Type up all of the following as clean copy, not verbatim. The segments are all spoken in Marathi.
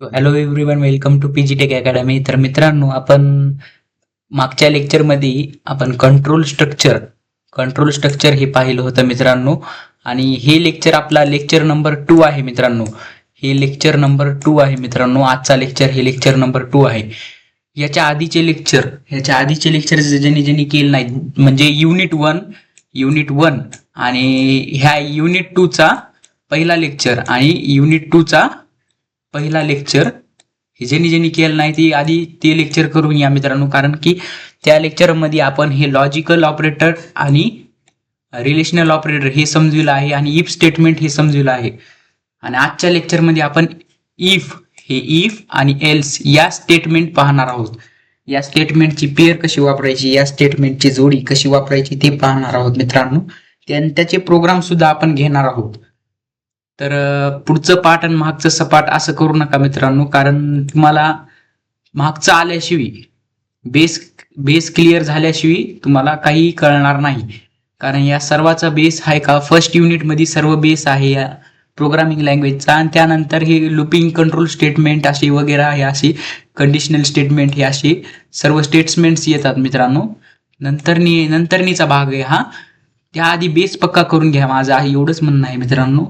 Hello everyone, welcome to PG tech academy. तर मित्रांनो, आपण मागच्या लेक्चरमध्ये आपण कंट्रोल स्ट्रक्चर हे पाहिलं होतं मित्रांनो. आणि हे लेक्चर आपला लेक्चर नंबर 2 आहे मित्रांनो. हे लेक्चर नंबर 2 आहे मित्रांनो. आजचा लेक्चर हे लेक्चर नंबर 2 आहे. ह्याच्या आधीचे लेक्चर ज्यांनी ज्यांनी केले नाहीत, म्हणजे युनिट वन आणि ह्या युनिट 2 चा पहिला लेक्चर आणि युनिट 2 चा पहिला लेक्चर हे ज्यांनी ज्यांनी केलं नाही ते आधी ते लेक्चर करून या मित्रांनो. कारण की त्या लेक्चरमध्ये आपण हे लॉजिकल ऑपरेटर आणि रिलेशनल ऑपरेटर हे समजविलं आहे आणि इफ स्टेटमेंट हे समजविलं आहे. आणि आजच्या लेक्चरमध्ये आपण इफ आणि एल्स या स्टेटमेंट पाहणार आहोत. या स्टेटमेंटची पेअर कशी वापरायची, या स्टेटमेंटची जोडी कशी वापरायची ते पाहणार आहोत मित्रांनो. त्याचे प्रोग्राम सुद्धा आपण घेणार आहोत. तर पुढचं पाठ आणि मागचं सपाट असं करू नका मित्रांनो, कारण तुम्हाला मागचं आल्याशिवाय बेस क्लिअर झाल्याशिवाय तुम्हाला काही कळणार नाही. कारण या सर्वाचा बेस आहे का फर्स्ट युनिटमध्ये सर्व बेस आहे या प्रोग्रामिंग लँग्वेजचा. आणि त्यानंतर हे लुपिंग कंट्रोल स्टेटमेंट अशी वगैरे हे अशी कंडिशनल स्टेटमेंट हे असे सर्व स्टेटमेंट्स येतात मित्रांनो. नंतरनीचा भाग आहे हा. त्याआधी बेस पक्का करून घ्या, माझं एवढंच म्हणणं आहे मित्रांनो.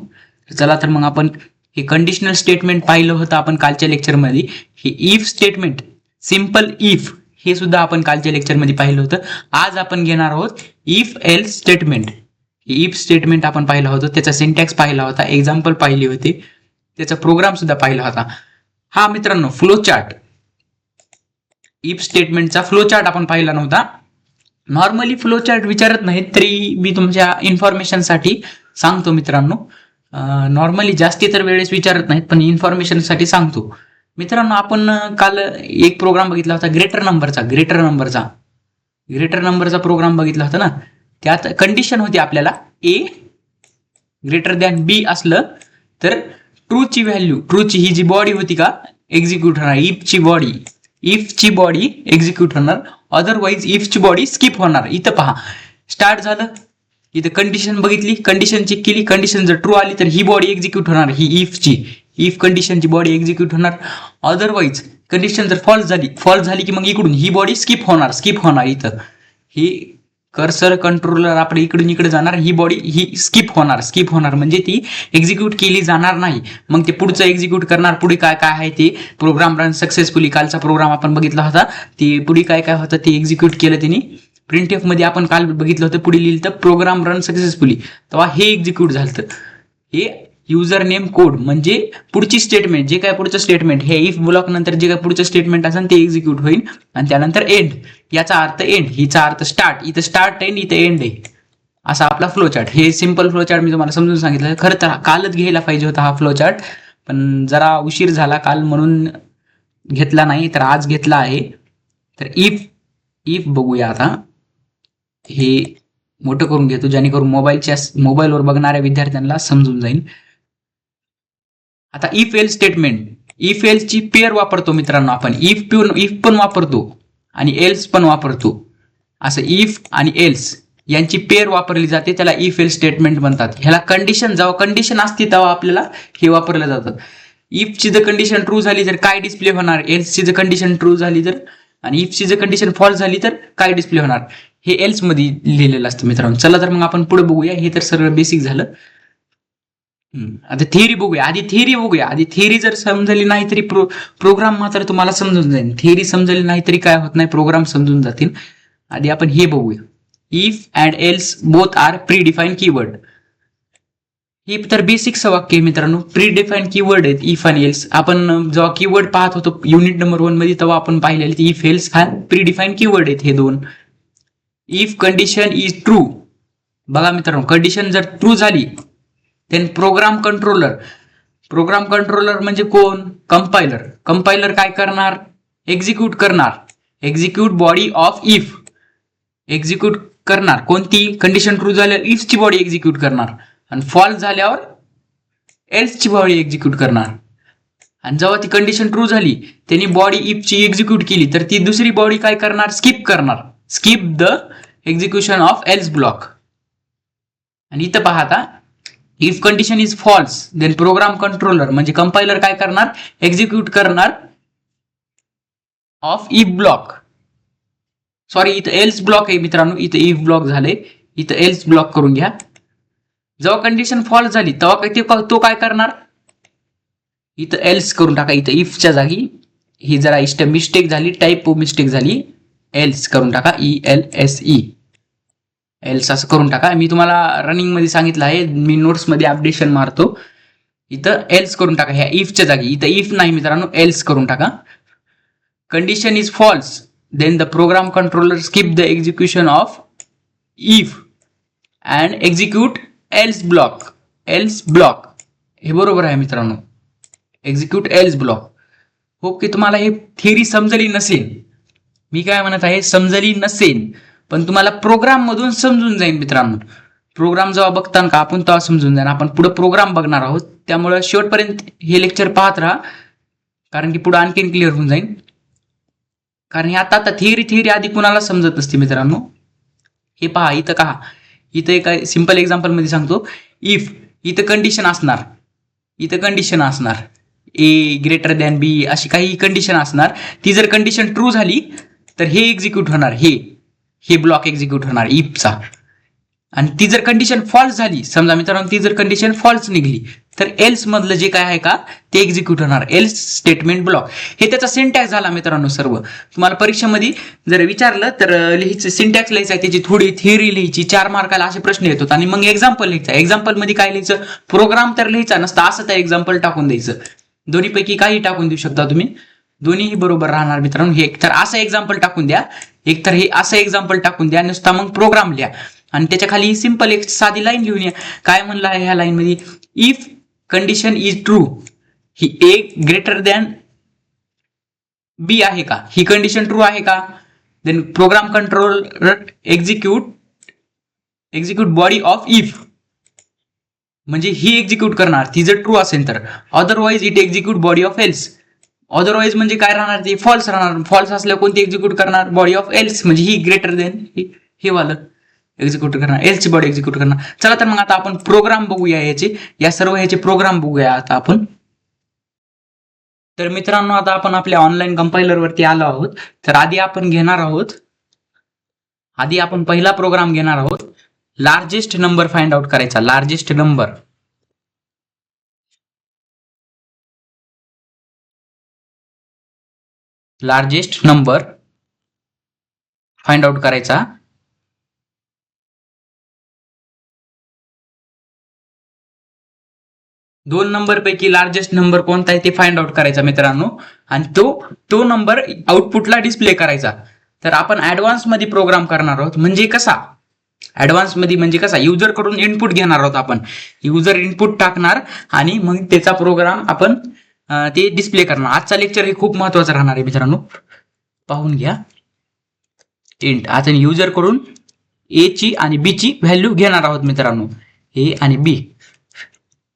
चला तर मग आपण हे कंडिशनल स्टेटमेंट पाहिलं होतं आपण कालच्या लेक्चरमध्ये. हे इफ स्टेटमेंट, सिम्पल इफ, हे सुद्धा आपण कालच्या लेक्चरमध्ये पाहिलं होतं. आज आपण घेणार आहोत if else statement. If statement आपण पाहिलं होतं, त्याचा सिंटॅक्स पाहिला होता, एक्झाम्पल पाहिले होते, त्याचा प्रोग्राम सुद्धा पाहिला होता. हा मित्रांनो फ्लो चार्ट, इफ स्टेटमेंटचा फ्लो चार्ट आपण पाहिला नव्हता. नॉर्मली फ्लो चार्ट विचारत नाहीत, तरी मी तुमच्या इन्फॉर्मेशनसाठी सांगतो मित्रांनो. नॉर्मली जास्ती तर वेळेस विचारत नाहीत, पण इन्फॉर्मेशनसाठी सांगतो मित्रांनो. आपण काल एक प्रोग्राम बघितला होता ग्रेटर नंबरचा प्रोग्राम बघितला होता ना. त्यात कंडिशन होती आपल्याला ए ग्रेटर दॅन बी असलं तर ट्रूची ही जी बॉडी होती का एक्झिक्यूट होणार, इफची बॉडी एक्झिक्यूट होणार, अदरवाईज इफची बॉडी स्किप होणार. इथं पहा स्टार्ट झालं, इथं कंडिशन बघितली, कंडिशन चेक केली, कंडिशन जर ट्रू आली तर ही बॉडी एक्झिक्यूट होणार, ही इफ कंडिशनची बॉडी एक्झिक्यूट होणार. अदरवाईज कंडिशन जर फॉल्स झाली की मग इकडून ही बॉडी स्किप होणार. इथं ही कर्सर कंट्रोलर आपल्या इकडून इकडे जाणार, ही बॉडी ही स्किप होणार म्हणजे ती एक्झिक्यूट केली जाणार नाही. मग ते पुढचं एक्झिक्यूट करणार. पुढे काय काय आहे ते प्रोग्राम रन सक्सेसफुली, कालचा प्रोग्राम आपण बघितला होता, ते पुढे काय काय होतं ते एक्झिक्यूट केलं त्यांनी. प्रिंटएफ मध्ये आपण काल बघितलं होतं, पुढे लिहिलं तर प्रोग्राम रन सक्सेसफुली, तेव्हा हे एक्झिक्यूट झालं. हे युजर नेम कोड म्हणजे पुढची स्टेटमेंट, जे काय पुढचं स्टेटमेंट, हे इफ ब्लॉक नंतर जे काय पुढचं स्टेटमेंट असेल ते एक्झिक्यूट होईल. आणि त्यानंतर एंड, याचा अर्थ एंड, हिचा अर्थ स्टार्ट. इथं स्टार्ट आहे, इथं एंड आहे. असा आपला फ्लो चार्ट. हे सिम्पल फ्लो चार्ट मी तुम्हाला समजून सांगितलं. खरं तर कालच घ्यायला पाहिजे होता हा फ्लो चार्ट, पण जरा उशीर झाला काल म्हणून घेतला नाही, तर आज घेतला आहे. तर इफ बघूया आता. हे मोठं करून घेतो जेणेकरून मोबाईलवर बघणाऱ्या विद्यार्थ्यांना समजून जाईल. आता इफ एल्स स्टेटमेंट, इफ एल्सची पेअर वापरतो मित्रांनो आपण. इफ पण वापरतो आणि एल्स पण वापरतो. असं इफ आणि एल्स यांची पेअर वापरली जाते, त्याला इफ एल्स स्टेटमेंट म्हणतात. ह्याला जेव्हा कंडिशन असते तेव्हा आपल्याला हे वापरलं जातात. इफची जर कंडिशन ट्रू झाली तर काय डिस्प्ले होणार, एल्सची जर कंडिशन ट्रू झाली तर, आणि इफची जर कंडिशन फॉल्स झाली तर काय डिस्प्ले होणार, हे एल्स मध्ये लिहिलेलं असतं मित्रांनो. चला तर मग आपण पुढे बघूया. हे तर सगळं बेसिक झालं. आता थिअरी बघूया. आधी थिअरी जर समजली नाही तरी प्रोग्राम मात्र तुम्हाला समजून जाईल. थिअरी समजली नाही तरी काय होत नाही, प्रोग्राम समजून जातील. आधी आपण हे बघूया. If and else both are predefine keyword. हे तर बेसिकचं वाक्य आहे मित्रांनो. प्री डिफाईन कीवर्ड आहेत इफ आणि एल्स. आपण जेव्हा कीवर्ड पाहत होतो युनिट नंबर 1 मध्ये, तेव्हा आपण पाहिलेले इफ एल्स हा प्री डिफाईन कीवर्ड आहेत हे दोन. इफ कंडिशन इज ट्रू, बघा मित्रांनो, कंडिशन जर ट्रू झाली देन प्रोग्राम कंट्रोलर म्हणजे कोण, कंपायलर काय करणार, execute body of if, execute करणार. कोणती कंडिशन ट्रू झाल्यावर इफची बॉडी एक्झिक्यूट करणार, आणि फॉल्स झाल्यावर एल्सची बॉडी एक्झिक्यूट करणार. आणि जेव्हा ती कंडिशन ट्रू झाली त्यांनी बॉडी इफची एक्झिक्यूट केली तर ती दुसरी बॉडी काय करणार, skip the execution of else block. आणि इथं पहा आता if condition is false then program controller म्हणजे कंपायलर काय करणार, एक्झिक्यूट करणार ऑफ इफ ब्लॉक. सॉरी इथं एल्स ब्लॉक आहे मित्रांनो, इथं इफ ब्लॉक झाले, इथं एल्स ब्लॉक करून घ्या. जेव्हा कंडिशन फॉल्स झाली तेव्हा तो काय करणार, इथं एल्स करून टाका. इथं इफच्या जागी ही जरा मिस्टेक झाली, टाईप मिस्टेक झाली, एल्स करून टाका. ELSE एल्स असं करून टाका. मी तुम्हाला रनिंग मध्ये सांगितलं आहे, मी नोट्स मध्ये अपडेशन मारतो. इथं एल्स करून टाका ह्या इफच्या जागी. इथं इफ नाही मित्रांनो, एल्स करून टाका. Condition is false then the program controller skip the execution of if and execute else block. Else block हे बरोबर आहे मित्रांनो, एक्झिक्यूट एल्स ब्लॉक. होप की तुम्हाला हे थिअरी समजली नसेल. मी काय म्हणत आहे, समजली नसेल, पण तुम्हाला प्रोग्राम मधून समजून जाईल मित्रांनो. प्रोग्राम जेव्हा बघताना का आपण तेव्हा समजून जाईल. आपण पुढे प्रोग्राम बघणार आहोत, त्यामुळे शेवटपर्यंत हे लेक्चर पाहत राहा, कारण की पुढे आणखीन क्लिअर होऊन जाईल. कारण हे आता थिअरी आधी कुणाला समजत नसते मित्रांनो. हे पहा इथं का, इथं एक सिंपल एक्झाम्पल मध्ये सांगतो. इफ इथं कंडिशन असणार, इथं कंडिशन असणार A ग्रेटर दॅन B अशी काही कंडिशन असणार. ती जर कंडिशन ट्रू झाली तर हे एक्झिक्यूट होणार, हे ब्लॉक एक्झिक्यूट होणार इफचा. आणि ती जर कंडिशन फॉल्स झाली, समजा मित्रांनो ती जर कंडिशन फॉल्स निघली, तर एल्स मधलं जे काय आहे का ते एक्झिक्यूट होणार, एल्स स्टेटमेंट ब्लॉक. हे त्याचा सिंटॅक्स झाला मित्रांनो. सर्व तुम्हाला परीक्षेमध्ये जर विचारलं तर लिहायचं, सिंटॅक्स लिहायचा, त्याची थोडी थिअरी लिहायची, 4 मार्काला असे प्रश्न येतात. आणि मग एक्झाम्पल लिहायचं. एक्झाम्पल मध्ये काय लिहायचं, प्रोग्राम तर लिहायचा नसता, असं त्या एक्झाम्पल टाकून द्यायचं. दोन्हीपैकी काही टाकून देऊ शकता तुम्ही, दोन्हीही बरोबर राहणार मित्रांनो. हे एकतर असं एक्झाम्पल टाकून द्या, एकतर हे असं एक्झाम्पल टाकून द्या, नुसता मग प्रोग्राम लिहा. आणि त्याच्या खाली सिंपल एक साधी लाईन लिहून या. काय म्हणलं आहे ह्या लाईन मध्ये, इफ कंडिशन इज ट्रू, ही A ग्रेटर दॅन B आहे का, ही कंडिशन ट्रू आहे का, then program controller execute body of if, म्हणजे ही एक्झिक्यूट करणार ती जर ट्रू असेल तर. Otherwise it execute body of else. Otherwise म्हणजे काय राहणार, ते फॉल्स राहणार. फॉल्स असल्यावर कोणती एक्झिक्यूट करणार, बॉडी ऑफ एल्स, म्हणजे ही ग्रेटर दॅन हे वालं एक्झिक्यूट करणार, एल्सची बॉडी एक्झिक्यूट करणार. चला तर मग आता आपण प्रोग्राम बघूया याचे, या सर्व ह्याचे प्रोग्राम बघूया आता आपण. तर मित्रांनो आता आपण आपल्या ऑनलाईन कंपायलर वरती आलो आहोत. तर आधी आपण पहिला प्रोग्राम घेणार आहोत, लार्जेस्ट नंबर फाइंड आउट करायचा. लार्जेस्ट नंबर फाइंड आउट करायचा. दोन नंबर पैकी लार्जेस्ट नंबर कोणता आहे ते फाइंड आउट करायचा मित्रांनो. आणि तो नंबर आउटपुटला डिस्प्ले करायचा. तर आपण ऍडव्हान्स मध्ये प्रोग्राम करणार आहोत. म्हणजे कसा, ऍडव्हान्स मध्ये म्हणजे कसा, युजर कडून इनपुट घेणार आहोत आपण. युजर इनपुट टाकणार आणि मग त्याचा प्रोग्राम आपण ते डिस्प्ले करणार. आजचा लेक्चर हे खूप महत्वाचं राहणार आहे मित्रांनो, पाहून घ्या. इंट आता युजर कडून A ची आणि B ची व्हॅल्यू घेणार आहोत मित्रांनो. A आणि B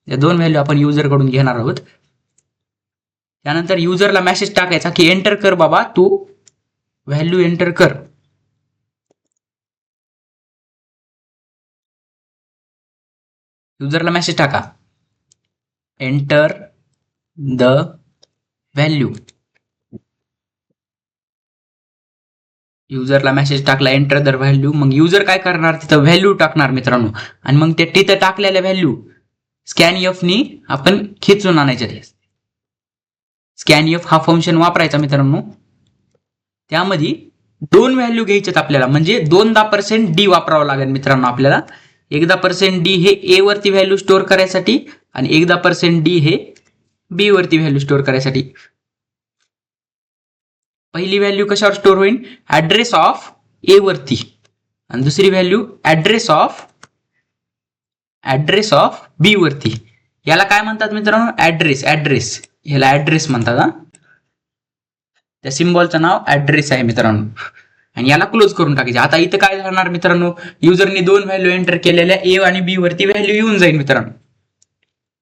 या दोन व्हॅल्यू आपण युजर कडून घेणार आहोत. त्यानंतर युजरला मेसेज टाकायचा की एंटर कर बाबा, तू व्हॅल्यू एंटर कर. युजरला मेसेज टाका, एंटर द व्हॅल्यू. युजरला मेसेज टाकला एंटर द व्हॅल्यू. मग युजर काय करणार, तिथं व्हॅल्यू टाकणार मित्रांनो. आणि मग ते तिथं टाकलेल्या व्हॅल्यू स्कॅनएफ नी आपण खेचून आणायच्या. स्कॅनएफ हा फंक्शन वापरायचा मित्रांनो. त्यामध्ये दोन व्हॅल्यू घ्यायच्यात आपल्याला, म्हणजे 2% वापरावं लागेल मित्रांनो आपल्याला. 1% हे A वरती व्हॅल्यू स्टोअर करायसाठी आणि 1% हे B वरती व्हॅल्यू स्टोअर करायसाठी. पहिली व्हॅल्यू कशावर स्टोअर होईल, ऍड्रेस ऑफ A वरती, आणि दुसरी व्हॅल्यू ऍड्रेस ऑफ B वरती. याला काय म्हणतात मित्रांनो, ऍड्रेस. याला ऍड्रेस म्हणतात. त्या सिम्बॉलचं नाव ऍड्रेस आहे मित्रांनो. आणि याला क्लोज करून टाकायचे. आता इथं काय झाणार मित्रांनो, युजरने दोन व्हॅल्यू एंटर केलेल्या A आणि B वरती व्हॅल्यू येऊन जाईल मित्रांनो.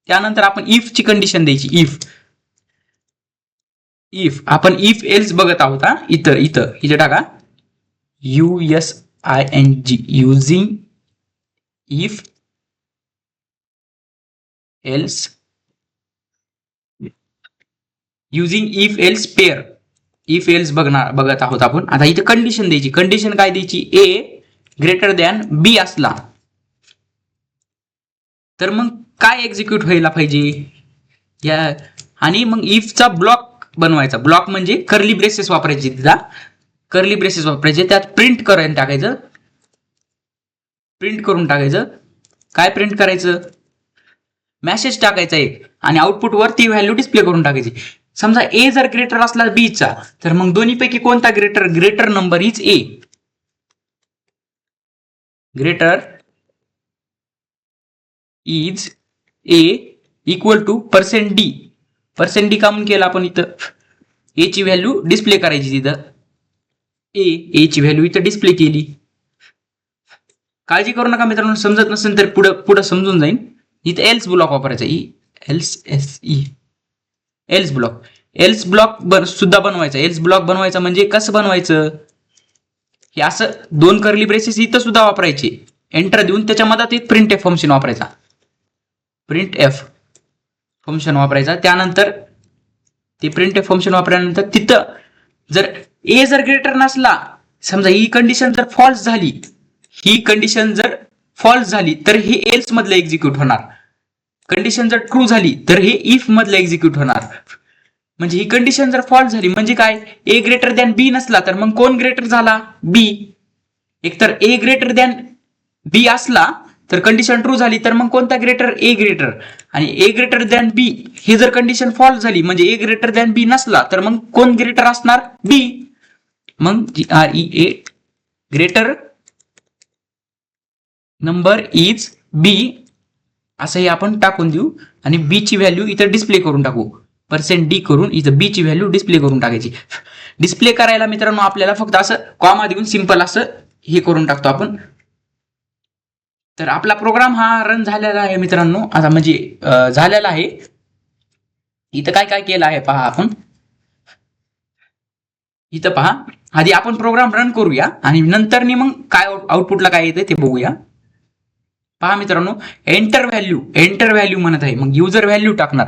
त्यानंतर आपण इफ ची कंडिशन द्यायची. इफ आपण इफ एल्स बघत आहोत. इथं टाका USING, using if else using if else pair. If else बघत आहोत आपण. आता इथे कंडिशन द्यायची. कंडिशन काय द्यायची? ए ग्रेटर दॅन बी असला तर मग काय एक्झिक्यूट व्हायला पाहिजे या. आणि मग इफचा ब्लॉक बनवायचा. ब्लॉक म्हणजे कर्ली ब्रेसेस वापरायचे. तिथं कर्ली ब्रेसेस वापरायचे. त्यात प्रिंट करून टाकायचं. प्रिंट करून टाकायचं. काय प्रिंट करायचं? मेसेज टाकायचा एक आणि आउटपुटवर ती व्हॅल्यू डिस्प्ले करून टाकायची. समजा ए जर ग्रेटर असला बीचा तर मग दोन्हीपैकी कोणता greater? Greater number is A. Greater is A equal to %d. %d का म्हणून केला आपण इथं? ए ची व्हॅल्यू डिस्प्ले करायची तिथं. ए ची व्हॅल्यू इथं डिस्प्ले केली. काळजी करू नका मित्रांनो, समजत नसेल तर पुढं समजून जाईल. इथं एल्स ब्लॉक वापरायचा. Else block. एल्स ब्लॉक सुद्धा बनवायचा. एल्स ब्लॉक बनवायचा म्हणजे कसं बनवायचं? हे असं दोन कर्ली ब्रेसेस इथं सुद्धा वापरायचे. एंटर देऊन त्याच्या मधात एक प्रिंट एफ फंक्शन वापरायचा. प्रिंट एफ फंक्शन वापरायचा. त्यानंतर ते प्रिंट एफ फंक्शन वापरल्यानंतर तिथं जर ए जर ग्रेटर नसला, समजा ही कंडिशन जर फॉल्स झाली, ही कंडिशन जर फॉल्स झाली तर हे एल्स मधलं एक्झिक्यूट होणार. कंडिशन जर ट्रू झाली तर हे इफ मधलं एक्झिक्यूट होणार. म्हणजे ही कंडिशन जर फॉल्स झाली म्हणजे काय? ए ग्रेटर दॅन बी नसला तर मग कोण ग्रेटर झाला? बी. एकतर ए ग्रेटर दॅन बी असला तर कंडिशन ट्रू झाली तर मग कोणता ग्रेटर? ए ग्रेटर. आणि ए ग्रेटर दॅन बी हे जर कंडिशन फॉल्स झाली म्हणजे ए ग्रेटर दॅन बी नसला तर मग कोण ग्रेटर असणार? बी. मग GREA ग्रेटर नंबर इज बी असंही आपण टाकून देऊ आणि बी ची व्हॅल्यू इथं डिस्प्ले करून टाकू. %d करून इथं बी ची व्हॅल्यू डिस्प्ले करून टाकायची. डिस्प्ले करायला मित्रांनो आपल्याला फक्त असं कॉमा देऊन सिंपल असं हे करून टाकतो आपण. तर आपला प्रोग्राम हा रन झालेला आहे मित्रांनो. आता म्हणजे झालेला आहे. इथं काय काय केलं आहे पहा आपण. इथं पहा, आधी आपण प्रोग्राम रन करूया आणि नंतर मग काय आउटपुटला काय येते ते बघूया. पहा मित्रांनो, एंटर व्हॅल्यू म्हणत आहे. मग युजर व्हॅल्यू टाकणार.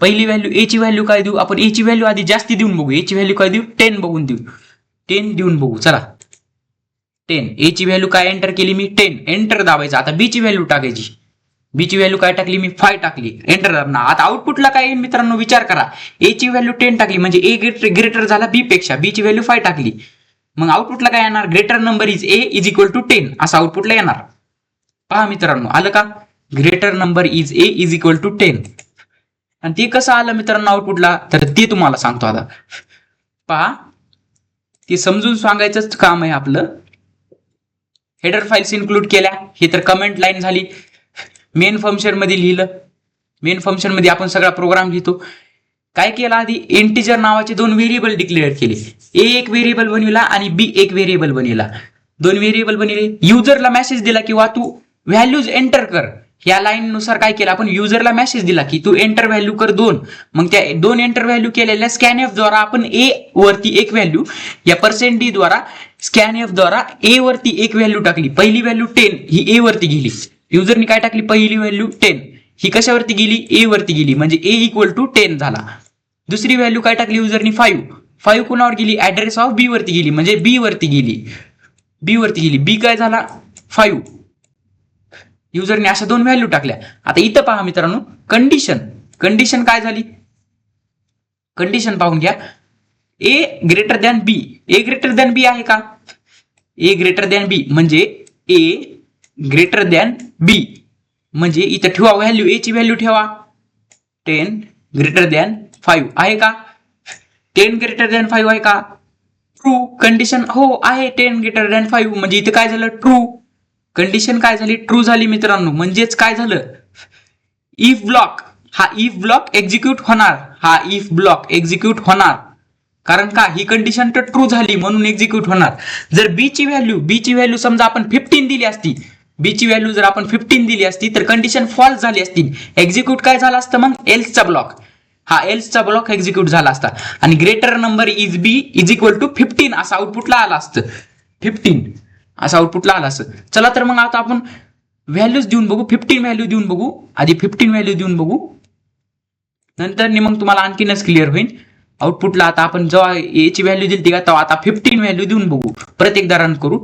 पहिली व्हॅल्यू ए ची व्हॅल्यू काय देऊ आपण? ए ची व्हॅल्यू आधी जास्ती देऊन बघू. ए ची व्हॅल्यू काय देऊ? 10 बघून देऊ. 10 देऊन बघू. चला 10. ए ची व्हॅल्यू काय एंटर केली मी? 10. एंटर दाबायचं. आता बी ची व्हॅल्यू टाकायची. बी ची व्हॅल्यू काय टाकली मी? 5 टाकली. एंटर दाबणार. आता आउटपुटला काय येईल मित्रांनो विचार करा. ए ची व्हॅल्यू 10 टाकली म्हणजे ए ग्रेटर झाला बी पेक्षा. बी ची व्हॅल्यू 5 टाकली. मग आउटपुटला काय येणार? Greater number is A is equal to 10 असं आउटपुटला येणार. पहा मित्रांनो, आलं का? Greater number is A is equal to 10. आणि ते कसं आलं मित्रांनो आउटपुटला तर ते तुम्हाला सांगतो आता. पहा, ते समजून सांगायचंच काम आहे आपलं. हेडर फाईल्स इन्क्लूड केल्या. हे तर कमेंट लाईन झाली. मेन फंक्शन मध्ये लिहिलं. मेन फंक्शन मध्ये आपण सगळा प्रोग्राम लिहितो. काय केलं आधी? इंटिजर नावाचे 2 व्हेरिएबल डिक्लेअर केले. ए एक व्हेरिएबल बनविला आणि बी एक व्हेरिएबल बनविला. 2 व्हेरिएबल बनविले. युजरला मेसेज दिला किंवा तू व्हॅल्यूज एंटर कर. या लाईन नुसार काय केलं आपण? युजरला मेसेज दिला की तू एंटर व्हॅल्यू कर 2. मग त्या 2 एंटर व्हॅल्यू केलेल्या स्कॅनएफ द्वारा आपण ए वरती एक व्हॅल्यू, या %d द्वारा स्कॅनएफ द्वारा ए वरती एक व्हॅल्यू टाकली. पहिली व्हॅल्यू 10 ही ए वरती गेली. युजरनी काय टाकली? पहिली व्हॅल्यू 10 ही कशावरती गेली? ए वरती गेली म्हणजे ए इक्वल टू 10 झाला. दुसरी व्हॅल्यू काय टाकली युजरनी? 5 कुणावर गेली? ऍड्रेस ऑफ बी वरती गेली म्हणजे बी वरती गेली. बी काय झाला? 5. युजरने अशा 2 व्हॅल्यू टाकल्या. आता इथं पहा मित्रांनो, कंडिशन काय झाली? कंडिशन पाहून घ्या. ए ग्रेटर दॅन बी. ए ग्रेटर दॅन बी आहे का? ए ग्रेटर दॅन बी म्हणजे ए ग्रेटर दॅन बी म्हणजे इथं ठेवा व्हॅल्यू. ए ची व्हॅल्यू ठेवा 10 ग्रेटर दॅन 5 आहे का? 10 ग्रेटर दॅन 5 आहे का? ट्रू. कंडिशन हो आहे 10 ग्रेटर दॅन 5 म्हणजे इथे काय झालं? ट्रू. कंडिशन काय झाली? ट्रू झाली मित्रांनो. म्हणजेच काय झालं? इफ ब्लॉक एक्झिक्यूट होणार. कारण का? ही कंडिशन तर ट्रू झाली म्हणून एक्झिक्यूट होणार. जर बी ची व्हॅल्यू समजा आपण 15 दिली असती. बी ची व्हॅल्यू जर आपण 15 दिली असती तर कंडिशन फॉल्स झाली असती. एक्झिक्यूट काय झाला असतं मग? एल्सचा ब्लॉक एक्झिक्यूट झाला असता आणि greater number is B is equal to 15 असं आउटपुटला आलं असतं. 15 असं आउटपुटला आलं असतं. चला तर मग आता आपण व्हॅल्यूज देऊन बघू, 15 व्हॅल्यू देऊन बघू, आधी 15 व्हॅल्यू देऊन बघू, नंतर मग तुम्हाला आणखीनच क्लिअर होईल. आउटपुटला आता आपण जेव्हा ए ची व्हॅल्यू दिली का तेव्हा आता 15 व्हॅल्यू देऊन बघू, प्रत्येकदा रन करू.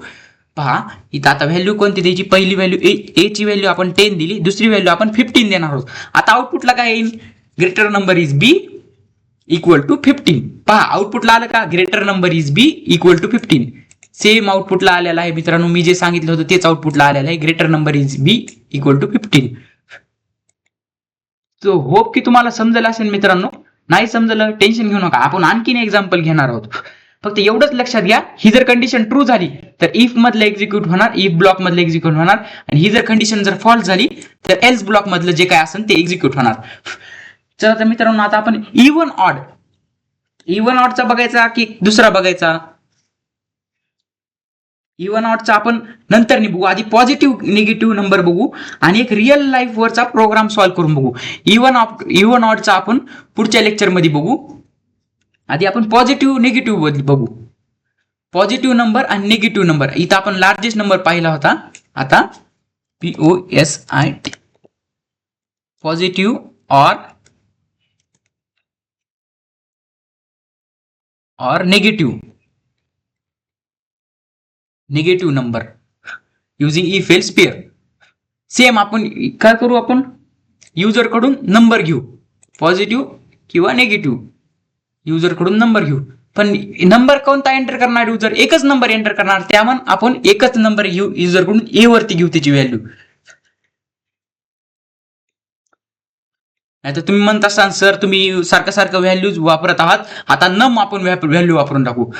पहा इथं आता व्हॅल्यू कोणती द्यायची, पहिली व्हॅल्यू ए ची व्हॅल्यू आपण 10 दिली, दुसरी व्हॅल्यू आपण 15 देणार आहोत. आता आउटपुटला काय येईल, greater number is B equal to 15. पहा आउटपुटला आलं का, greater number is B equal to 15. Same आउटपुटला आलेला आहे मित्रांनो, मी जे सांगितलं होतं तेच आउटपुटला आलेलं आहे, greater number is B equal to 15. So hope की तुम्हाला समजलं असेल मित्रांनो. नाही समजलं टेन्शन घेऊ नका, आपण आणखीन एक्झाम्पल घेणार आहोत. फक्त एवढंच लक्षात घ्या, ही जर कंडिशन ट्रू झाली तर इफ मधलं एक्झिक्यूट होणार, इफ ब्लॉक मधलं एक्झिक्यूट होणार, आणि ही जर कंडिशन जर फॉल्स झाली तर एल्स ब्लॉक मधलं जे काय असेल ते एक्झिक्यूट होणार. चला तर मित्रांनो आता आपण इव्हन ऑडचा बघायचा की दुसरा बघायचा. इव्हन ऑडचा आपण नंतर बघू, आधी पॉझिटिव्ह निगेटिव्ह नंबर बघू आणि एक रिअल लाईफ वरचा प्रोग्राम सॉल्व्ह करून बघू. इव्हन ऑडचा आपण पुढच्या लेक्चर मध्ये बघू. आधी आपण पॉझिटिव्ह निगेटिव्ह बघू, पॉझिटिव्ह नंबर आणि निगेटिव्ह नंबर. इथं आपण लार्जेस्ट नंबर पाहिला होता, आता POSIT पॉझिटिव्ह और negative number using if else pair. Same आपण काय करू, आपण युजर कडून नंबर घेऊ, पॉझिटिव्ह किंवा निगेटिव्ह, युजर कडून नंबर घेऊ. पण नंबर कोणता एंटर करणार युजर, एकच नंबर एंटर करणार, त्यामुळे आपण एकच नंबर युजर कडून ए वरती घेऊ त्याची व्हॅल्यू. नाही तर तुम्ही म्हणत असाल सर तुम्ही सारखं व्हॅल्यूज वापरत आहात, आता नम आपण व्हॅल्यू वापरून टाकू.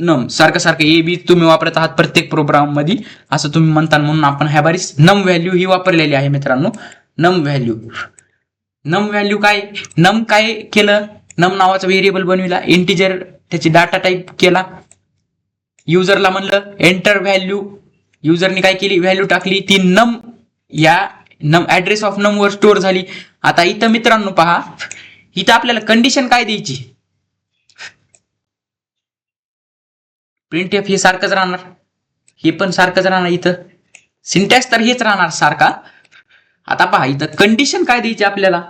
नम सारखं ए बी तुम्ही वापरत आहात प्रत्येक प्रोग्राम मध्ये असं तुम्ही म्हणता, म्हणून आपण ह्या बारीस नम व्हॅल्यू ही वापरलेली आहे मित्रांनो. नम व्हॅल्यू काय केलं, नम नावाचा व्हेरिएबल बनविला, इंटिजर त्याची डाटा टाईप केला, युजरला म्हणलं एंटर व्हॅल्यू, युजरने काय केली व्हॅल्यू टाकली, ती नम या ऍड्रेस ऑफ नम वर स्टोअर झाली. आता इथं मित्रांनो पहा, इथं आपल्याला कंडिशन काय द्यायची, प्रिंट एफ हे सारखंच राहणार, हे पण सारखंच राहणार, इथं सिंटॅक्स तर हेच राहणार सारखा. आता पहा इथं कंडिशन काय द्यायची आपल्याला,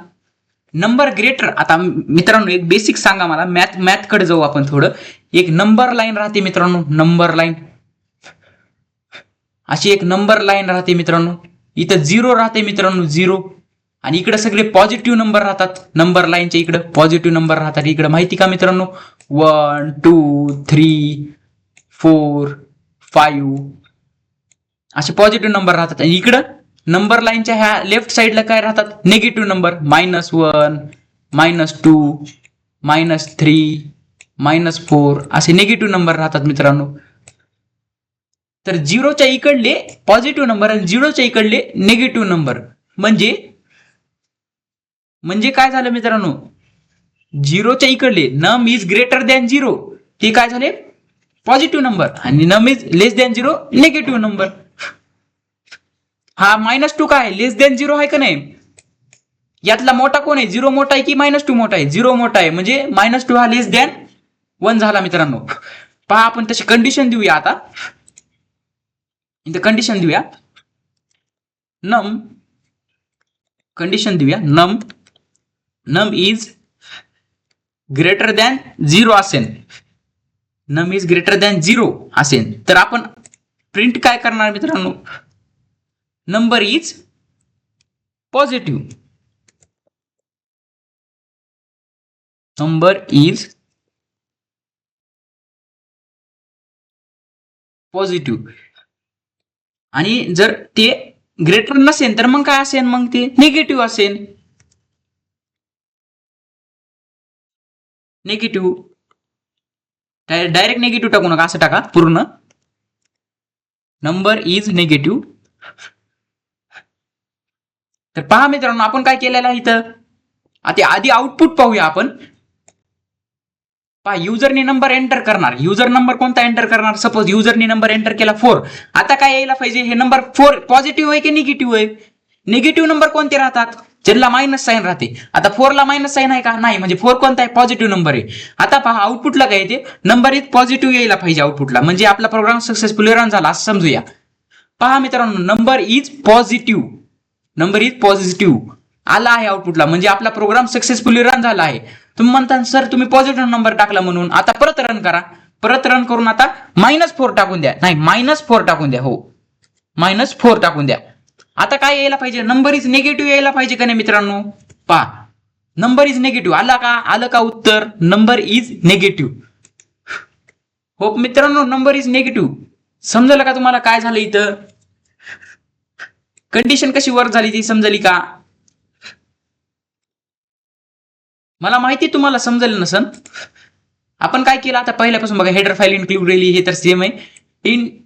नंबर ग्रेटर. आता मित्रांनो एक बेसिक सांगा मला, मॅथ कडे जाऊ आपण थोडं. एक नंबर लाईन राहते मित्रांनो, नंबर लाईन, अशी एक नंबर लाईन राहते मित्रांनो. इथं 0 राहते मित्रांनो, 0, आणि इकडे सगळे पॉझिटिव्ह नंबर राहतात. नंबर लाईनच्या इकडे पॉझिटिव्ह नंबर राहतात. इकडे माहिती का मित्रांनो, 1 2 3 4 5 असे पॉझिटिव्ह नंबर राहतात. आणि इकडं नंबर लाईनच्या ह्या लेफ्ट साईडला काय राहतात, निगेटिव्ह नंबर, -1 -2 -3 -4 असे निगेटिव्ह नंबर राहतात मित्रांनो. तर 0च्या इकडले पॉझिटिव्ह नंबर आणि 0च्या इकडले निगेटिव्ह नंबर, म्हणजे काय झालं मित्रांनो, 0च्या इकडले नम इज ग्रेटर दॅन 0 ते काय झाले पॉझिटिव्ह नंबर, आणि नम is less than 0 negative number. हा -2 काय लेस दॅन 0 आहे का नाही, यातला मोठा कोण आहे, 0 मोठा आहे की -2 मोठा आहे, 0 मोठा आहे, म्हणजे -2 हा लेस दॅन 1 झाला मित्रांनो. पहा आपण तशी कंडिशन देऊया. आता इथं कंडिशन देऊया, नम इज ग्रेटर दॅन 0 असेल, नम इज ग्रेटर दॅन 0 असेल तर आपण प्रिंट काय करणार मित्रांनो, number is positive, number is positive. आणि जर ते ग्रेटर नसेल तर मग काय असेल, मग ते निगेटिव्ह असेल. निगेटिव्ह डायरेक्ट निगेटिव्ह टाकू नका, असं टाका पूर्ण, नंबर इज निगेटिव्ह. तर पहा मित्रांनो आपण काय केलेलं आहे इथं, आता आधी आउटपुट पाहूया आपण. पहा युजरने नंबर एंटर करणार, युजर नंबर कोणता एंटर करणार, सपोज युजरने नंबर एंटर केला 4. आता काय यायला पाहिजे, हे नंबर 4 पॉझिटिव्ह आहे की निगेटिव्ह आहे, निगेटिव्ह नंबर कोणते राहतात, ज्यांना मायनस साईन राहते. आता 4 ला मायनस साईन आहे का, नाही, म्हणजे 4 कोणता आहे पॉझिटिव्ह नंबर आहे. आता पहा आउटपुटला काय येते, नंबर इज पॉझिटिव्ह यायला पाहिजे आउटपुटला, म्हणजे आपला प्रोग्राम सक्सेसफुली रन झाला असं समजूया. पहा मित्रांनो, नंबर इज पॉझिटिव्ह आला आहे आउटपुटला, म्हणजे आपला प्रोग्राम सक्सेसफुली रन झाला आहे. तुम्ही म्हणता सर तुम्ही पॉझिटिव्ह नंबर टाकला म्हणून, आता परत रन करा. परत रन करून आता -4 टाकून द्या. नाही, -4 टाकून द्या. हो, -4 टाकून द्या. आता काय यायला पाहिजे? नंबर इज निगेटिव्ह यायला पाहिजे का नाही मित्रांनो? पहा, नंबर इज निगेटिव्ह आलं का उत्तर? Number is negative. हो मित्रांनो, नंबर इज निगेटिव्ह. समजलं का तुम्हाला काय झालं इथं? कंडिशन कशी वर्क झाली ती समजली का? मला माहिती तुम्हाला समजलं नसन. आपण काय केलं आता पहिल्यापासून बघा, हेडर फाईल इन्क्लूड केली, हे तर सेम आहे.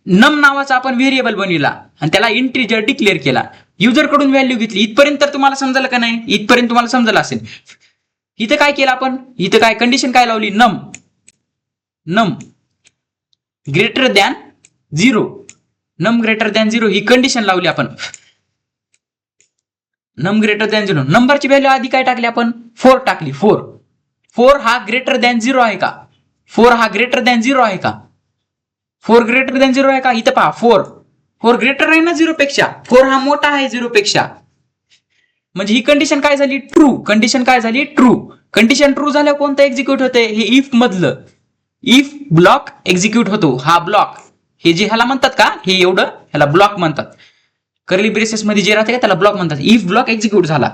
नम नावाचा आपण व्हेरिएबल बनविला आणि त्याला इंटिजर डिक्लेअर केला, युजर कडून व्हॅल्यू घेतली. इथपर्यंत तर तुम्हाला समजलं का नाही? इथपर्यंत तुम्हाला समजलं असेल. इथं काय केलं आपण? इथं काय कंडिशन काय लावली? नम ग्रेटर दॅन 0. नम ग्रेटर दॅन 0 ही कंडिशन लावली आपण. नम ग्रेटर दॅन 0. नंबरची व्हॅल्यू आधी काय टाकली आपण? 4 टाकली. 4 हा ग्रेटर दॅन 0 आहे का? 4 हा ग्रेटर दॅन 0 आहे का? 4 ग्रेटर दॅन 0 आहे का? इथं पहा, 4 ग्रेटर आहे ना 0 पेक्षा. 4 हा मोठा आहे 0 पेक्षा. म्हणजे ही कंडिशन काय झाली? ट्रू. कंडिशन काय झाली? ट्रू. कंडिशन ट्रू झाल्यावर कोणतं एक्झिक्यूट होते? हे इफ मधलं इफ ब्लॉक एक्झिक्यूट होतो. हा ब्लॉक, हे जे ह्याला म्हणतात का, हे एवढं ह्याला ब्लॉक म्हणतात. कर्ली ब्रेसेस मध्ये जे राहते का त्याला ब्लॉक म्हणतात. इफ ब्लॉक एक्झिक्यूट झाला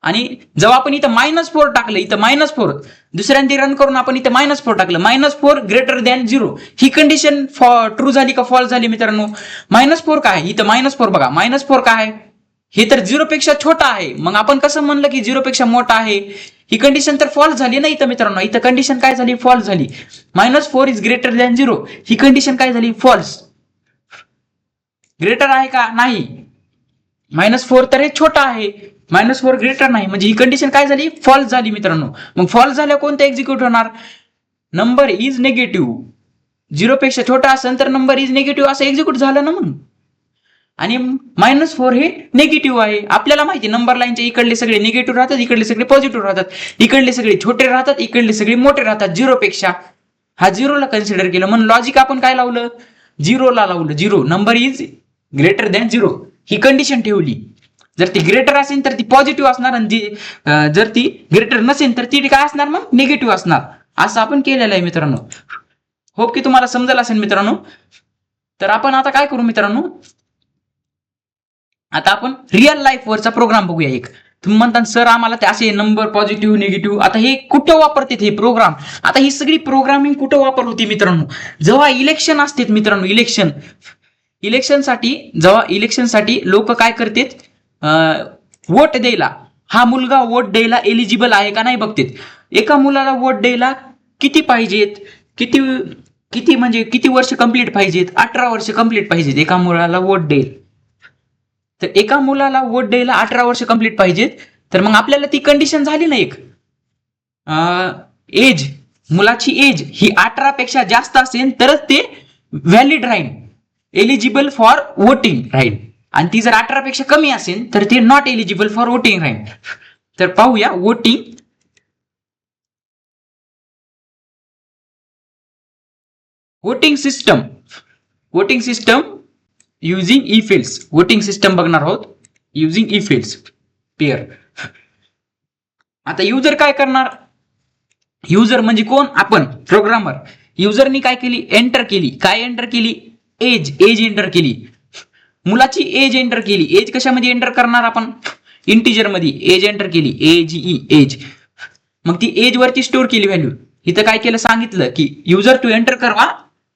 आणि जेव्हा आपण इथं -4 टाकलं, इथं -4 दुसऱ्यांदा रन करून आपण इथं -4 टाकलं, -4 ग्रेटर दॅन 0 ही कंडिशन ट्रू झाली का फॉल्स झाली मित्रांनो? -4 काय? इथं -4 बघा, -4 काय? हे तर 0 पेक्षा छोटा आहे. मग आपण कसं म्हणलं की 0 पेक्षा मोठा आहे? ही कंडिशन तर फॉल्स झाली ना इथं मित्रांनो. इथं कंडिशन काय झाली? फॉल्स झाली. -4 is greater than 0 he condition काय झाली? फॉल्स. ग्रेटर आहे का? नाही. -4 तर हे छोटा आहे, -4 ग्रेटर नाही, म्हणजे ही कंडिशन काय झाली? फॉल्स झाली मित्रांनो. मग फॉल्स झाल्यावर कोणतं एक्झिक्यूट होणार? Number is negative. 0 पेक्षा छोटा असेल तर नंबर इज निगेटिव्ह असं एक्झिक्यूट झालं ना मग. आणि -4 हे निगेटिव्ह आहे. आपल्याला माहिती नंबर लाईनच्या इकडले सगळे निगेटिव्ह राहतात, इकडले सगळे पॉझिटिव्ह राहतात, इकडले सगळे छोटे राहतात, इकडले सगळे मोठे राहतात 0 पेक्षा. हा 0 ला कन्सिडर केलं म्हणून लॉजिक आपण काय लावलं? 0 ला लावलं. 0 number is greater than 0 he condition ठेवली. जर ती ग्रेटर असेल तर ती पॉझिटिव्ह असणार आणि जर ती ग्रेटर नसेल तर ती काय असणार? मग निगेटिव्ह असणार. असं आपण केलेलं आहे मित्रांनो. होप की तुम्हाला समजलं असेल मित्रांनो. तर आपण आता काय करू मित्रांनो, आता आपण रिअल लाईफ वरचा प्रोग्राम बघूया. एक तुम्ही म्हणता सर आम्हाला ते असे नंबर पॉझिटिव्ह निगेटिव्ह, आता हे कुठं वापरतात हे प्रोग्राम? आता ही सगळी प्रोग्रामिंग कुठं वापर होती मित्रांनो? जेव्हा इलेक्शन असतात मित्रांनो, जेव्हा इलेक्शनसाठी लोक काय करतात? वोट द्यायला, हा मुलगा वोट द्यायला एलिजिबल आहे का नाही बघतात. एका मुलाला वोट द्यायला किती पाहिजेत? किती म्हणजे किती वर्ष कंप्लीट पाहिजेत? 18 वर्ष कंप्लीट पाहिजेत एका मुलाला वोट द्यायला. तर एका मुलाला वोट द्यायला 18 वर्ष कंप्लीट पाहिजेत. तर मग आपल्याला ती कंडिशन झाली ना एक, एज, मुलाची एज ही 18 पेक्षा जास्त असेल तरच ते व्हॅलिड राहील, एलिजिबल फॉर वोटिंग राहील. आणि ती जर 18 पेक्षा कमी असेल तर ते नॉट एलिजिबल फॉर वोटिंग राहील. तर पाहूया voting system using if else. Voting system बघणार आहोत युझिंग इफ एल्स पेअर. आता युजर काय करणार? युजर म्हणजे कोण? आपण प्रोग्रामर. युजरनी काय केली? एंटर केली. काय एंटर केली? एज एंटर केली. मुलाची एज एंटर केली. एज कशामध्ये एंटर करणार आपण? इंटिजर मध्ये एज एंटर केली. एज. मग ती एज वरती स्टोअर केली व्हॅल्यू. इथं काय केलं? सांगितलं की युजर टू एंटर करवा,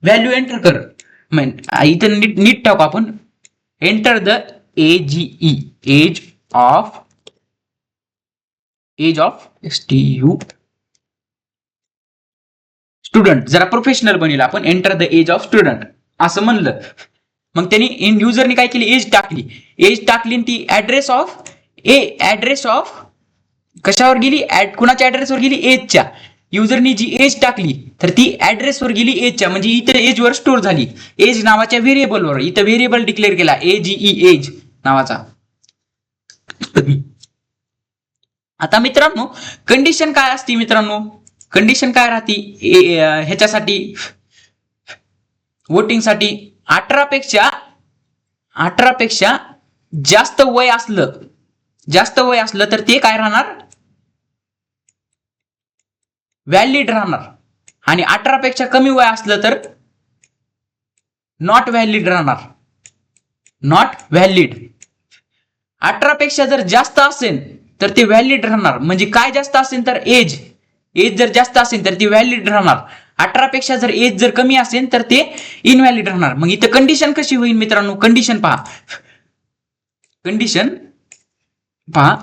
व्हॅल्यू एंटर कर. इथं नीट टाकू आपण, enter the age of student. जरा प्रोफेशनल बनेल आपण. Enter the age of student असं म्हणलं. मग त्यांनी युजरनी काय केली? एज टाकली ती ऍड्रेस ऑफ कशावर गेली? कुणाच्या ऍड्रेसवर गेली? एजच्या. युजरनी जी एज टाकली तर ती ऍड्रेसवर गेली एजच्या, म्हणजे इतर एजवर स्टोअर झाली. एज नावाच्या व्हेरिएबलवर. इथं व्हेरिएबल डिक्लेअर केला एज नावाचा. आता मित्रांनो कंडिशन काय असते मित्रांनो? कंडिशन काय राहते ह्याच्यासाठी? वोटिंगसाठी 18 पेक्षा 18 पेक्षा जास्त वय असलं तर ते काय राहणार, व्हॅलिड राहणार. आणि 18 पेक्षा कमी वय असलं तर नॉट व्हॅलिड राहणार, नॉट व्हॅलिड. 18 पेक्षा जर जास्त असेल तर ते व्हॅलिड राहणार. म्हणजे काय जास्त असेल तर एज जर जास्त असेल तर ती व्हॅलिड राहणार. 18 पेक्षा जर एज जर कमी असेल तर ते इनव्हॅलिड राहणार. मग इथं कंडिशन कशी होईल मित्रांनो, कंडिशन पहा, कंडिशन पहा,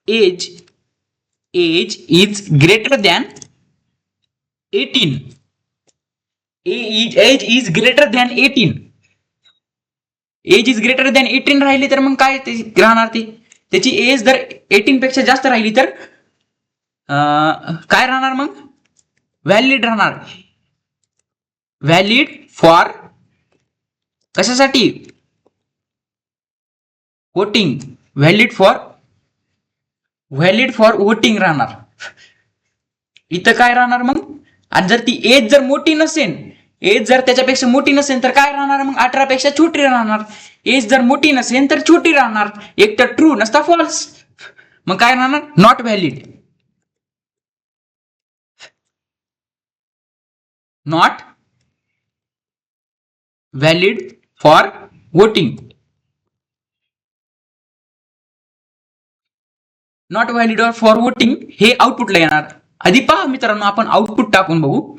age is greater than 18, age is greater than 18, age is greater than 18 राहिली तर मग काय राहणार, ते त्याची एज जर 18 पेक्षा जास्त राहिली तर काय राहणार, मग व्हॅलिड राहणार. व्हॅलिड फॉर कशासाठी, वोटिंग, व्हॅलिड फॉर वोटिंग राहणार. इथं काय राहणार मग, आणि जर ती एज जर मोठी नसेल, एज जर त्याच्यापेक्षा मोठी नसेल तर काय राहणार, मग 18 पेक्षा छोटी राहणार. एज जर मोठी नसेल तर छोटी राहणार, एक तर ट्रू नसता फॉल्स. मग काय राहणार, not valid, not valid for voting, not valid for voting हे आउटपुटला येणार. आधी पहा मित्रांनो, आपण आउटपुट टाकून बघू.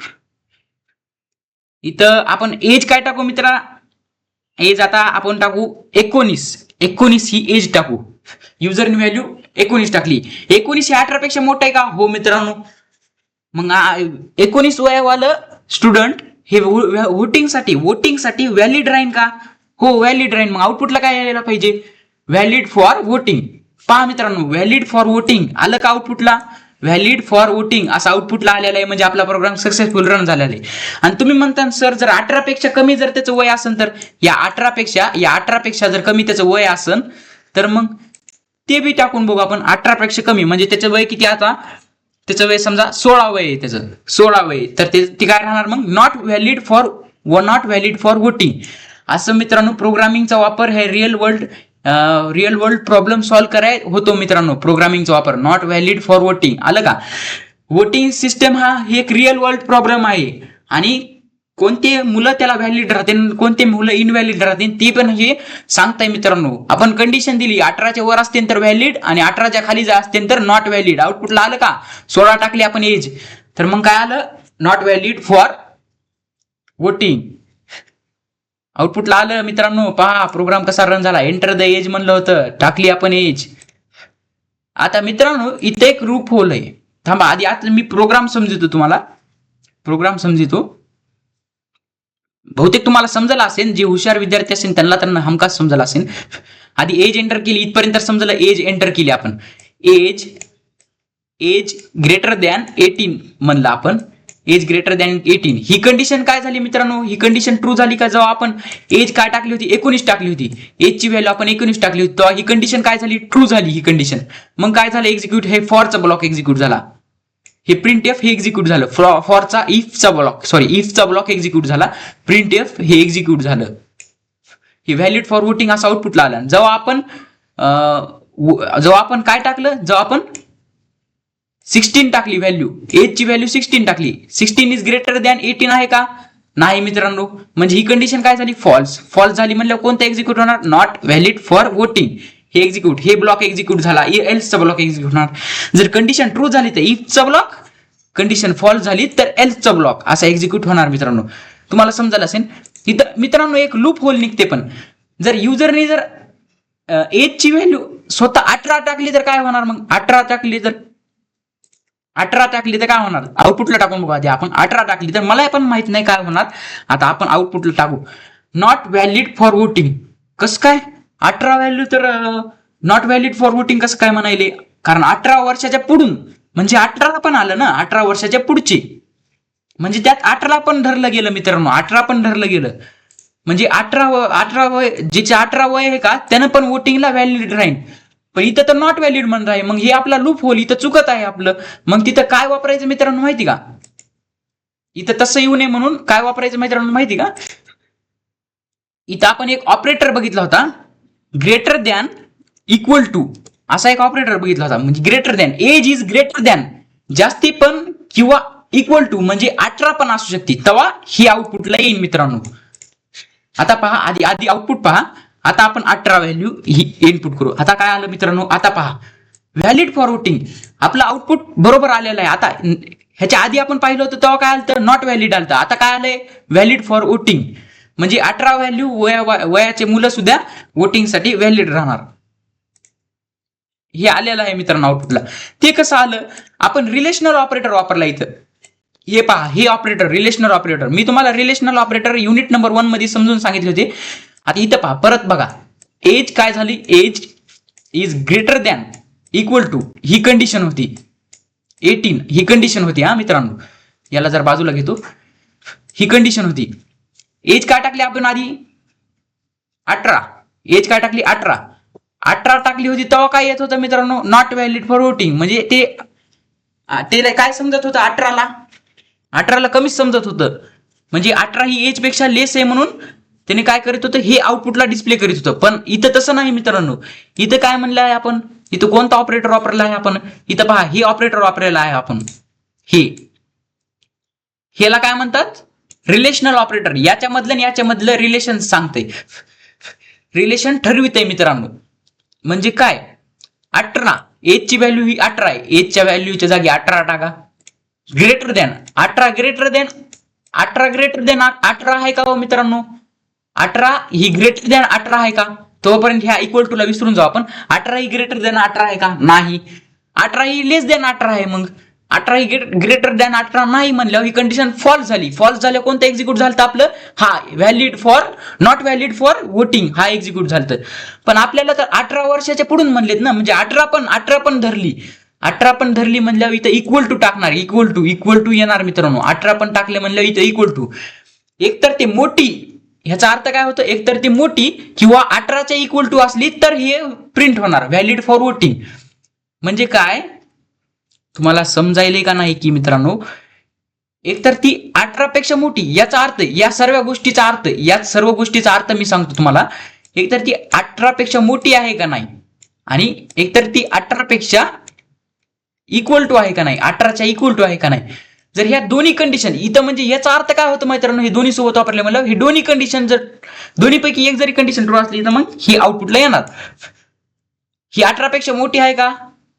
इथं आपण एज काय टाकू मित्रा, एज आता आपण टाकू 19 ही एज टाकू. युजरने व्हॅल्यू 19 टाकली. 19 हे 18 पेक्षा मोठं आहे का, हो मित्रांनो. मग 19 वयावालं स्टुडंट हे वोटिंगसाठी व्हॅलिड राहीन का, हो व्हॅलिड राहीन. मग आउटपुटला काय यायला पाहिजे, व्हॅलिड फॉर वोटिंग. पहा मित्रांनो, व्हॅलिड फॉर वोटिंग आलं का आउटपुटला, व्हॅलिड फॉर वोटिंग असं आउटपुटला आलेलं आहे. म्हणजे आपला प्रोग्राम सक्सेसफुल रन झालेला आहे. आणि तुम्ही म्हणता सर जर 18 पेक्षा कमी जर त्याचं वय असेल तर, या 18 पेक्षा जर कमी त्याचं वय असेल तर मग ते बी टाकून बघू आपण. 18 पेक्षा कमी म्हणजे त्याचं वय किती, आता त्याचं वय समजा 16 वय आहे, त्याचं 16 वय, तर ते काय राहणार मग, नॉट व्हॅलिड फॉर वोटिंग. असं मित्रांनो प्रोग्रामिंगचा वापर हे रिअल वर्ल्ड प्रॉब्लेम सॉल्व्ह कराय होतो मित्रांनो. प्रोग्रामिंगचा वापर नॉट व्हॅलिड फॉर वोटिंग आलं का. वोटिंग सिस्टम हा एक रिअल वर्ल्ड प्रॉब्लेम आहे. आणि कोणते मुलं त्याला व्हॅलिड राहतील, कोणते मुलं इनव्हॅलिड राहतील ते पण हे सांगताय मित्रांनो. आपण कंडिशन दिली 18च्या वर असतील तर व्हॅलिड आणि 18च्या खाली जर असतील तर नॉट व्हॅलिड. आउटपुटला आलं का, 16 टाकली आपण एज, तर मग काय आलं, नॉट व्हॅलिड फॉर वोटिंग. आउटपुटला आलं मित्रांनो. पहा प्रोग्राम कसा रन झाला. एंटर द एज म्हणलं होतं, टाकली आपण एज. आता मित्रांनो इथे एक लूप होल आहे. थांबा आधी आता मी प्रोग्राम समजतो तुम्हाला, प्रोग्राम समजतो. बहुतेक तुम्हाला समजलं असेल, जे हुशार विद्यार्थी असेल त्यांना तर हमखास समजलं असेल. आधी एज एंटर केली इथपर्यंत समजलं, एज एंटर केली आपण. एज ग्रेटर दॅन 18 म्हणलं आपण, एज ग्रेटर दॅन 18 ही कंडिशन काय झाली मित्रांनो, ही कंडिशन ट्रू झाली का. जेव्हा आपण एज काय टाकली होती, 19 टाकली होती, एजची व्हॅल्यू आपण 19 टाकली होती, तेव्हा ही कंडिशन काय झाली, ट्रू झाली ही कंडिशन. मग काय झालं, एक्झिक्यूट, हे फॉरचा ब्लॉक एक्झिक्यूट झाला, हे प्रिंट एफ हे एक्झिक्यूट झालं. फॉरचा इफचा ब्लॉक एक्झिक्यूट झाला, प्रिंट एफ हे एक्झिक्यूट झालं. हे व्हॅलिड फॉर वोटिंग असं आउटपुटला आलं. जेव्हा आपण काय टाकलं, जेव्हा आपण 16 टाकली व्हॅल्यू, एजची व्हॅल्यू 16 टाकली, 16 इज ग्रेटर दॅन 18 आहे का, नाही मित्रांनो. म्हणजे ही कंडिशन काय झाली, फॉल्स झाली. म्हणलं कोणतं एक्झिक्यूट होणार, नॉट व्हॅलिड फॉर वोटिंग हे एक्झिक्यूट, हे ब्लॉक एक्झिक्यूट झाला, एल्सचा ब्लॉक एक्झिक्यूट होणार. जर कंडिशन ट्रू झाली तर इफचा ब्लॉक, कंडिशन फॉल्स झाली तर एल्सचा ब्लॉक असा एक्झिक्यूट होणार मित्रांनो. तुम्हाला समजायला असेल. इथं मित्रांनो एक लूप होल निघते. पण जर युजरने जर एजची व्हॅल्यू स्वतः 18 टाकली तर काय होणार, मग 18 टाकली तर काय होणार, आउटपुटला टाकून बघा. आधी आपण 18 टाकली तर मला पण माहित नाही काय होणार. आता आपण आउटपुटला टाकू, नॉट व्हॅलिड फॉर वोटिंग. कसं काय 18 व्हॅल्यू तर नॉट व्हॅलिड फॉर वोटिंग कसं काय म्हणायले, कारण 18 वर्षाच्या पुढून म्हणजे 18 पण आलं ना, 18 वर्षाच्या पुढची म्हणजे त्यात 18 पण धरलं गेलं मित्रांनो, 18 पण धरलं गेलं. म्हणजे 18 वय, जिचे 18 वय आहे का त्यानं पण वोटिंगला व्हॅलिड राहील. पण इथं तर नॉट व्हॅलिड म्हणत आहे. मग हे आपला लूप होल इथं चुकत आहे आपलं. मग तिथं काय वापरायचं मित्रांनो माहिती का, इथं तसं येऊ नये म्हणून काय वापरायचं मित्रांनो माहिती का, इथं आपण एक ऑपरेटर बघितला होता, ग्रेटर दॅन इक्वल टू असा एक ऑपरेटर बघितला होता. म्हणजे greater than, age is greater than, जास्ती पण किंवा इक्वल टू म्हणजे 18 पण असू शकते, तेव्हा ही आउटपुटला येईल मित्रांनो. आता पहा, आधी आउटपुट पहा. आता आपण 18 व्हॅल्यू ही इनपुट करू. आता काय आलं मित्रांनो, आता पहा व्हॅलिड फॉर वोटिंग, आपलं आउटपुट बरोबर आलेलं आहे. आता ह्याच्या आधी आपण पाहिलं होतं तेव्हा काय आलं तर नॉट व्हॅलिड आलं. आता काय आलंय, व्हॅलिड फॉर वोटिंग, म्हणजे 18 व्हॅल्यू वयाचे मुलं सुद्धा वोटिंगसाठी व्हॅलिड राहणार. हे आलेलं आहे मित्रांनो आउटपुटला. ते कसं आलं, आपण रिलेशनल ऑपरेटर वापरला इथं. हे पहा, हे ऑपरेटर रिलेशनल ऑपरेटर, मी तुम्हाला रिलेशनल ऑपरेटर युनिट नंबर 1 मध्ये समजून सांगितले होते. आता इथं पहा, परत बघा, एज काय झाली, age is greater than equal to, ही कंडिशन होती 18, ही कंडिशन होती हा मित्रांनो. याला जर बाजूला घेतो, ही कंडिशन होती. एज काय टाकली आपण आधी, 18, एज काय टाकली 18 टाकली होती, तेव्हा काय येत होतं मित्रांनो, नॉट व्हॅलिड फॉर वोटिंग. म्हणजे ते काय समजत होतं, 18ला कमीच समजत होतं. म्हणजे 18 ही एज पेक्षा लेस आहे, म्हणून त्याने काय करीत होतं, हे आउटपुटला डिस्प्ले करीत होतं. पण इथं तसं नाही मित्रांनो. इथं काय म्हणलं आहे आपण, इथं कोणता ऑपरेटर वापरला आहे आपण, इथं पहा, हे ऑपरेटर वापरलेला आहे आपण. हेला काय म्हणतात, रिलेशनल ऑपरेटर. याच्यामधलं रिलेशन सांगते, रिलेशन ठरविते मित्रांनो. म्हणजे काय, 18 एजची व्हॅल्यू ही 18 आहे, एजच्या व्हॅल्यूच्या जागी 18 टाका. ग्रेटर दॅन 18, ग्रेटर दॅन 18 आहे का हो मित्रांनो, 18 ही ग्रेटर दॅन 18 आहे का, तोपर्यंत ह्या इक्वल टूला विसरून जाऊ आपण. 18 ही ग्रेटर दॅन 18 आहे का, नाही. 18 ही लेस दॅन 18 आहे. मग 18 ही ग्रेटर दॅन 18 नाही म्हणल्यावर ही कंडिशन फॉल्स झाली. फॉल्स झाल्या कोणतं एक्झिक्यूट झालं आपलं, हा valid for, not valid for voting हा एक्झिक्यूट झालं. पण आपल्याला तर 18 वर्षाच्या पुढून म्हणलेत ना, म्हणजे 18 पण धरली. 18 पण धरली म्हणल्यावर इथं इक्वल टू टाकणार, इक्वल टू येणार मित्रांनो. 18 पण टाकले म्हणल्यावर इथं इक्वल टू. एकतर ते मोठी, ह्याचा अर्थ काय होतं, एकतर ती मोठी किंवा 18च्या इक्वल टू असली तर हे प्रिंट होणार, व्हॅलिड फॉर वोटिंग. म्हणजे काय, तुम्हाला समजायले का नाही की मित्रांनो, एकतर ती 18 पेक्षा मोठी, याचा अर्थ, या सर्व गोष्टीचा अर्थ मी सांगतो तुम्हाला. एकतर ती 18 पेक्षा मोठी आहे का नाही, आणि एकतर ती 18 पेक्षा इक्वल टू आहे का नाही, 18च्या इक्वल टू आहे का नाही. जर ह्या दोन्ही कंडिशन इथं, म्हणजे याचा अर्थ काय होतं मित्रांनो, हे दोन्ही सोबत वापरले म्हणलं, ही दोन्ही कंडिशन जर दोन्हीपैकी एक जरी कंडिशन ट्रू असली तर मग ही आउटपुटला येणार. ही 18 पेक्षा मोठी आहे का,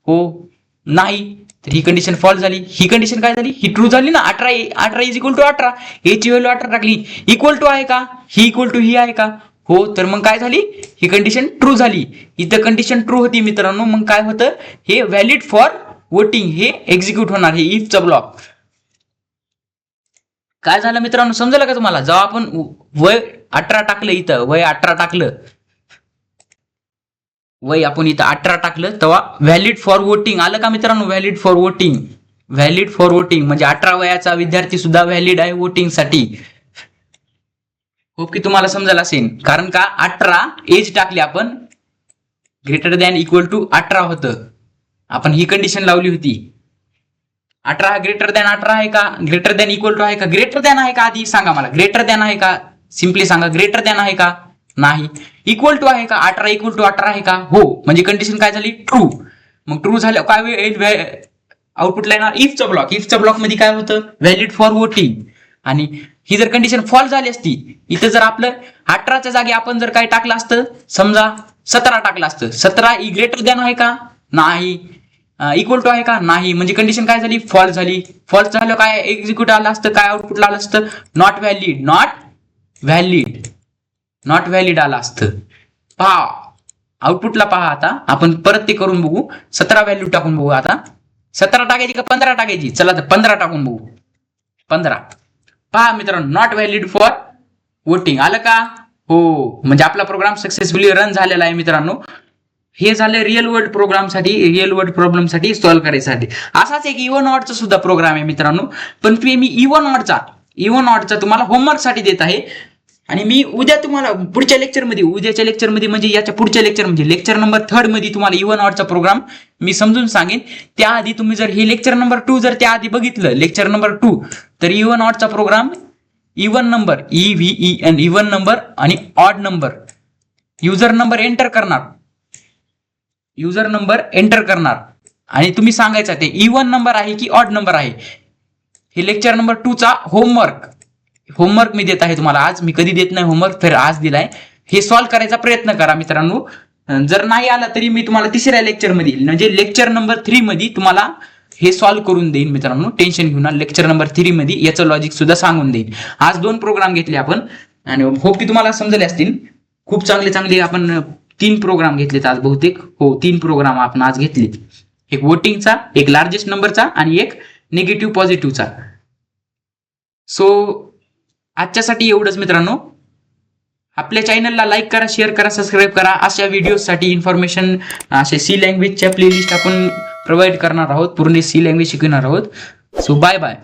हो, नाही, तर ही कंडिशन फॉल्स झाली. ही कंडिशन काय झाली, ही ट्रू झाली ना. 18 इज इक्वल टू 18, एची व्हॅल्यू 18 टाकली, इक्वल टू आहे का, ही इक्वल टू ही आहे का, हो, तर मग काय झाली, ही कंडिशन ट्रू झाली. इथं कंडिशन ट्रू होती मित्रांनो. मग काय होतं, हे व्हॅलिड फॉर वोटिंग हे एक्झिक्यूट होणार, हे इफचा ब्लॉक. काय झालं मित्रांनो, समजलं का तुम्हाला. जेव्हा आपण वय 18 टाकलं, इथं वय 18 टाकलं, वय आपण इथं 18 टाकलं, तेव्हा व्हॅलिड फॉर वोटिंग आलं का मित्रांनो. व्हॅलिड फॉर वोटिंग म्हणजे 18 वयाचा विद्यार्थी सुद्धा व्हॅलिड आहे वोटिंगसाठी. खूप की तुम्हाला समजायला असेल. कारण का 18 एज टाकली आपण, ग्रेटर दॅन इक्वल टू 18 होतं, आपण ही कंडिशन लावली होती. 18 ग्रेटर दॅन 18 आहे का, ग्रेटर दॅन इक्वल टू आहे का, ग्रेटर दॅन आहे का, आधी सांगा मला, ग्रेटर दॅन आहे का, सिम्पली सांगा, ग्रेटर दॅन आहे का, नाही. इक्वल टू आहे का, 18 इक्वल टू 18 आहे का, हो, म्हणजे कंडिशन काय झाली, ट्रू. मग ट्रू झालं काय आउटपुटला येणार, इफचा ब्लॉक मध्ये काय होतं, व्हॅलिड फॉर वोटिंग. आणि ही जर कंडिशन फॉल्स झाली असती, इथं जर आपलं 18च्या जागी आपण जर काय टाकलं असतं, समजा 17 टाकलं असतं, 17 ग्रेटर दॅन आहे का, नाही. इक्वल टू आहे का, नाही. म्हणजे कंडिशन काय झाली, फॉल्स झाली. फॉल्स झालं काय एक्झिक्यूट आलं असतं, काय आउटपुटला आलं असतं, नॉट व्हॅलिड आलं असतं. पहा आउटपुटला, पहा आता आपण परत ते करून बघू. 17 व्हॅल्यू टाकून बघू. आता 17 टाकायची का 15 टाकायची, चला तर 15 टाकून बघू. 15 पहा मित्रांनो, नॉट व्हॅलिड फॉर वोटिंग आलं का, हो. म्हणजे आपला प्रोग्राम सक्सेसफुली रन झालेला आहे मित्रांनो. हे झालं रिअल वर्ल्ड प्रॉब्लेमसाठी सॉल्व्ह करायसाठी. असाच एक इव्हन ऑडचा सुद्धा प्रोग्राम आहे मित्रांनो, पण मी इव्हन ऑडचा तुम्हाला होमवर्क साठी देत आहे. आणि मी उद्या तुम्हाला उद्याच्या लेक्चरमध्ये म्हणजे याच्या पुढच्या लेक्चर म्हणजे लेक्चर नंबर 3 मध्ये तुम्हाला इव्हन ऑडचा प्रोग्राम मी समजून सांगेन. त्याआधी तुम्ही जर हे लेक्चर नंबर 2 जर त्याआधी बघितलं, लेक्चर नंबर 2, तर इव्हन ऑडचा program even number EVEN even number आणि odd number user number enter करणार आणि तुम्ही सांगायचं ते इव्हन नंबर आहे की ऑड नंबर आहे. हे लेक्चर नंबर 2 चा होमवर्क मी देत आहे तुम्हाला आज. मी कधी देत नाही होमवर्क, तर आज दिलाय. हे सॉल्व्ह करायचा प्रयत्न करा मित्रांनो. जर नाही आला तरी मी तुम्हाला तिसऱ्या लेक्चर मध्ये म्हणजे लेक्चर नंबर 3 मध्ये तुम्हाला हे सॉल्व्ह करून देईन मित्रांनो. टेन्शन घेऊ नका. लेक्चर नंबर 3 मध्ये याचं लॉजिक सुद्धा सांगून देईन. आज 2 प्रोग्राम घेतले आपण आणि होप की तुम्हाला समजले असतील. खूप चांगले आपण 3 प्रोग्राम घेतलेत आज बहुतेक. हो 3 प्रोग्राम आपण आज घेतले. एक वोटिंगचा, एक लार्जेस्ट नंबरचा आणि एक निगेटिव्ह पॉझिटिव्हचा. सो आजच्यासाठी एवढंच मित्रांनो. आपल्या चॅनलला लाईक करा, शेअर करा, सबस्क्राईब करा. अशा व्हिडिओसाठी इन्फॉर्मेशन अशा C लँग्वेजच्या प्लेलिस्ट आपण प्रोव्हाइड करणार आहोत. पूर्ण C लँग्वेज शिकवणार आहोत. So bye bye.